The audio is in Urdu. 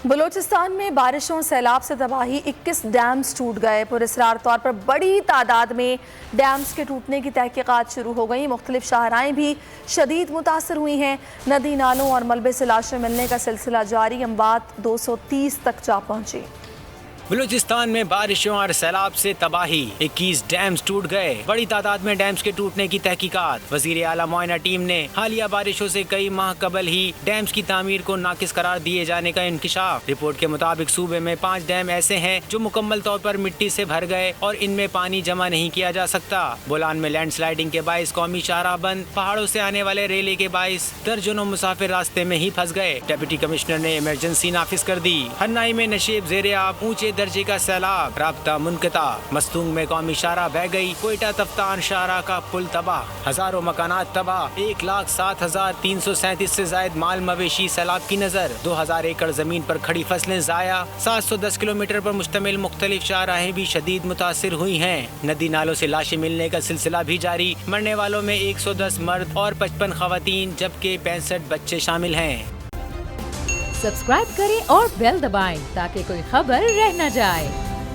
بلوچستان میں بارشوں سیلاب سے تباہی 21 ڈیمز ٹوٹ گئے۔ پراسرار طور پر بڑی تعداد میں ڈیمز کے ٹوٹنے کی تحقیقات شروع ہو گئیں۔ مختلف شاہراہیں بھی شدید متاثر ہوئی ہیں۔ ندی نالوں اور ملبے سے لاشیں ملنے کا سلسلہ جاری، اموات 230 تک جا پہنچی۔ بلوچستان میں بارشوں اور سیلاب سے تباہی، 21 ڈیمز ٹوٹ گئے۔ بڑی تعداد میں ڈیمز کے ٹوٹنے کی تحقیقات۔ وزیر اعلیٰ معائنہ ٹیم نے حالیہ بارشوں سے کئی ماہ قبل ہی ڈیمز کی تعمیر کو ناقص قرار دیے جانے کا انکشاف۔ رپورٹ کے مطابق صوبے میں 5 ڈیم ایسے ہیں جو مکمل طور پر مٹی سے بھر گئے اور ان میں پانی جمع نہیں کیا جا سکتا۔ بولان میں لینڈ سلائیڈنگ کے باعث قومی شاہراہ بند، پہاڑوں سے آنے والے ریلے کے باعث درجنوں مسافر راستے میں ہی پھنس گئے۔ ڈپٹی کمشنر نے ایمرجنسی نافذ کر دی۔ ہنائی میں نشیب زیر آب، اونچے درجے کا سیلاب، رابطہ منقطع۔ مستونگ میں قومی شاہراہ بہہ گئی، کوئٹہ تفتان شاہراہ کا پل تباہ، ہزاروں مکانات تباہ، 1,07,337 سے زائد مال مویشی سیلاب کی نظر، 2,000 ایکڑ زمین پر کھڑی فصلیں ضائع، 710 کلومیٹر پر مشتمل مختلف شاہراہیں بھی شدید متاثر ہوئی ہیں۔ ندی نالوں سے لاشیں ملنے کا سلسلہ بھی جاری، مرنے والوں میں 110 مرد اور 55 خواتین جبکہ 65 بچے شامل ہیں۔ سبسکرائب کریں اور بیل دبائیں تاکہ کوئی خبر رہ نہ جائے۔